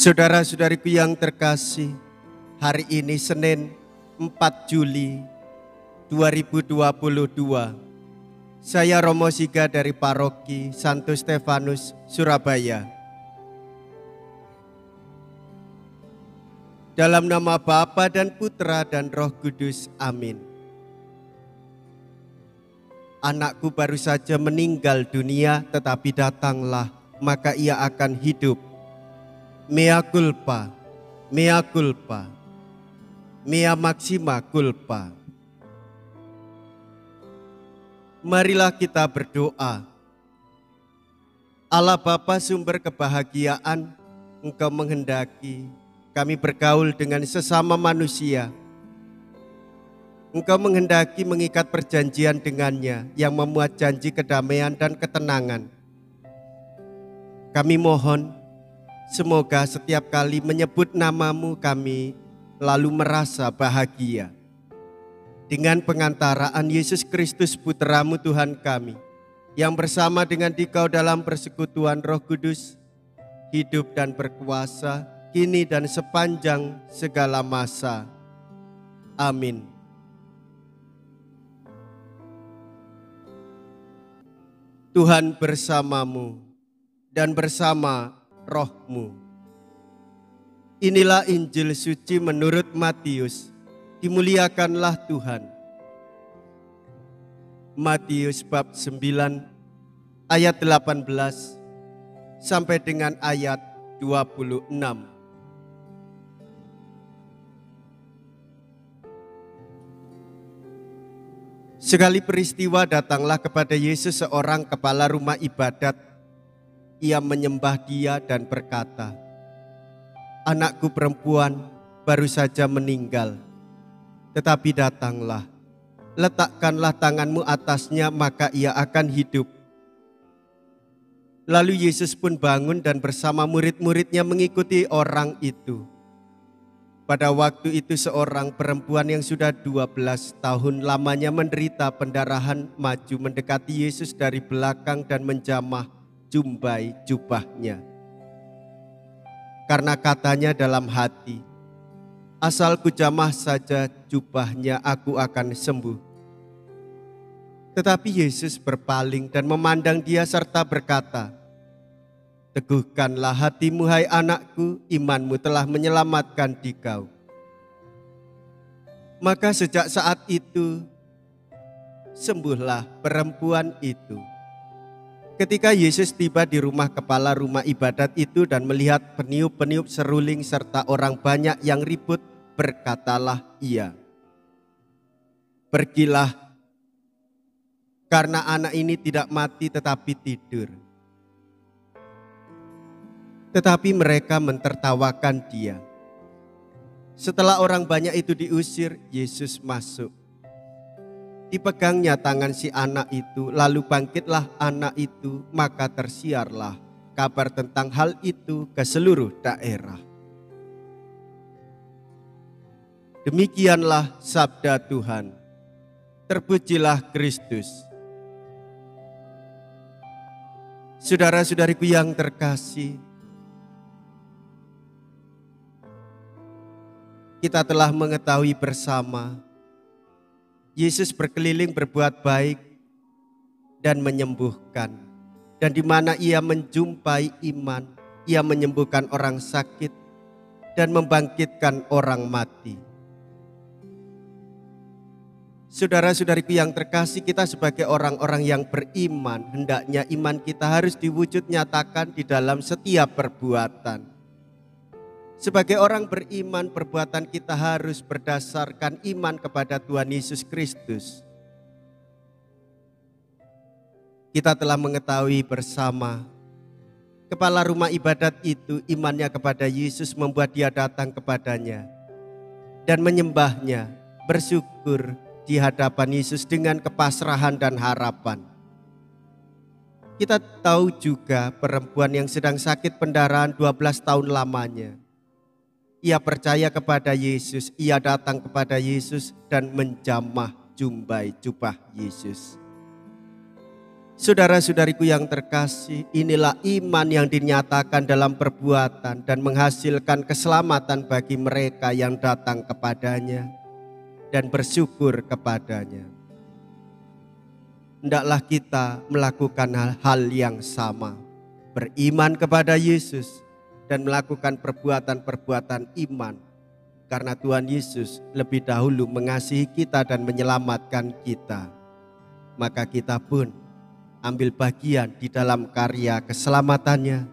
Saudara-saudariku yang terkasih, hari ini Senin 4 Juli 2022. Saya Romo Siga dari Paroki Santo Stefanus, Surabaya. Dalam nama Bapa dan Putra dan Roh Kudus, amin. Anakku baru saja meninggal dunia, tetapi datanglah, maka ia akan hidup. Mea culpa, mea culpa, mea maxima culpa. Marilah kita berdoa. Allah Bapa sumber kebahagiaan, Engkau menghendaki kami bergaul dengan sesama manusia. Engkau menghendaki mengikat perjanjian dengannya yang memuat janji kedamaian dan ketenangan. Kami mohon, semoga setiap kali menyebut namamu kami lalu merasa bahagia. Dengan pengantaraan Yesus Kristus Putramu Tuhan kami, yang bersama dengan Dikau dalam persekutuan Roh Kudus, hidup dan berkuasa, kini dan sepanjang segala masa. Amin. Tuhan bersamamu dan bersama rohmu. Inilah Injil suci menurut Matius. Dimuliakanlah Tuhan. Matius bab 9 ayat 18 sampai dengan ayat 26. Sekali peristiwa datanglah kepada Yesus seorang kepala rumah ibadat. Ia menyembah Dia dan berkata, "Anakku perempuan baru saja meninggal, tetapi datanglah, letakkanlah tanganmu atasnya, maka ia akan hidup." Lalu Yesus pun bangun dan bersama murid-muridnya mengikuti orang itu. Pada waktu itu seorang perempuan yang sudah 12 tahun lamanya menderita pendarahan maju mendekati Yesus dari belakang dan menjamah jumbai jubahnya. Karena katanya dalam hati, "Asal kujamah saja jubahnya, aku akan sembuh." Tetapi Yesus berpaling dan memandang dia serta berkata, "Teguhkanlah hatimu, hai anakku, imanmu telah menyelamatkan dikau." Maka sejak saat itu, sembuhlah perempuan itu. Ketika Yesus tiba di rumah kepala rumah ibadat itu dan melihat peniup-peniup seruling serta orang banyak yang ribut, berkatalah Ia, "Pergilah, karena anak ini tidak mati tetapi tidur." Tetapi mereka mentertawakan Dia. Setelah orang banyak itu diusir, Yesus masuk. Dipegangnya tangan si anak itu, lalu bangkitlah anak itu, maka tersiarlah kabar tentang hal itu ke seluruh daerah. Demikianlah sabda Tuhan. Terpujilah Kristus. Saudara-saudariku yang terkasih, kita telah mengetahui bersama Yesus berkeliling berbuat baik dan menyembuhkan. Dan di mana Ia menjumpai iman, Ia menyembuhkan orang sakit dan membangkitkan orang mati. Saudara-saudariku yang terkasih, kita sebagai orang-orang yang beriman, hendaknya iman kita harus diwujud nyatakan di dalam setiap perbuatan. Sebagai orang beriman, perbuatan kita harus berdasarkan iman kepada Tuhan Yesus Kristus. Kita telah mengetahui bersama, kepala rumah ibadat itu imannya kepada Yesus membuat dia datang kepadanya dan menyembahnya, bersyukur di hadapan Yesus dengan kepasrahan dan harapan. Kita tahu juga perempuan yang sedang sakit pendarahan 12 tahun lamanya. Ia percaya kepada Yesus, ia datang kepada Yesus dan menjamah jumbai jubah Yesus. Saudara-saudariku yang terkasih, inilah iman yang dinyatakan dalam perbuatan dan menghasilkan keselamatan bagi mereka yang datang kepadanya dan bersyukur kepadanya. Hendaklah kita melakukan hal-hal yang sama, beriman kepada Yesus dan melakukan perbuatan-perbuatan iman, karena Tuhan Yesus lebih dahulu mengasihi kita dan menyelamatkan kita. Maka kita pun ambil bagian di dalam karya keselamatannya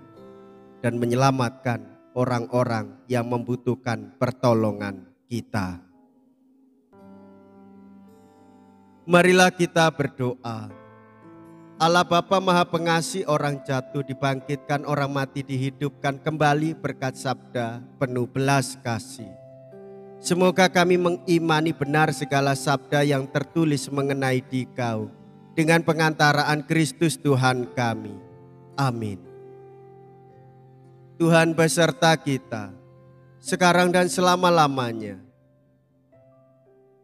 dan menyelamatkan orang-orang yang membutuhkan pertolongan kita. Marilah kita berdoa. Allah Bapa Maha Pengasih, orang jatuh dibangkitkan, orang mati dihidupkan kembali berkat sabda penuh belas kasih. Semoga kami mengimani benar segala sabda yang tertulis mengenai Dikau dengan pengantaraan Kristus Tuhan kami. Amin. Tuhan beserta kita, sekarang dan selama-lamanya.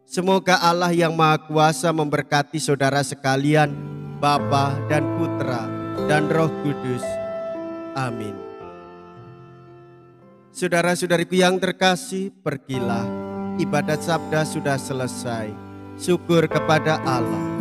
Semoga Allah yang Maha Kuasa memberkati saudara sekalian, Bapa dan Putra dan Roh Kudus. Amin. Saudara-saudariku yang terkasih, pergilah. Ibadat sabda sudah selesai. Syukur kepada Allah.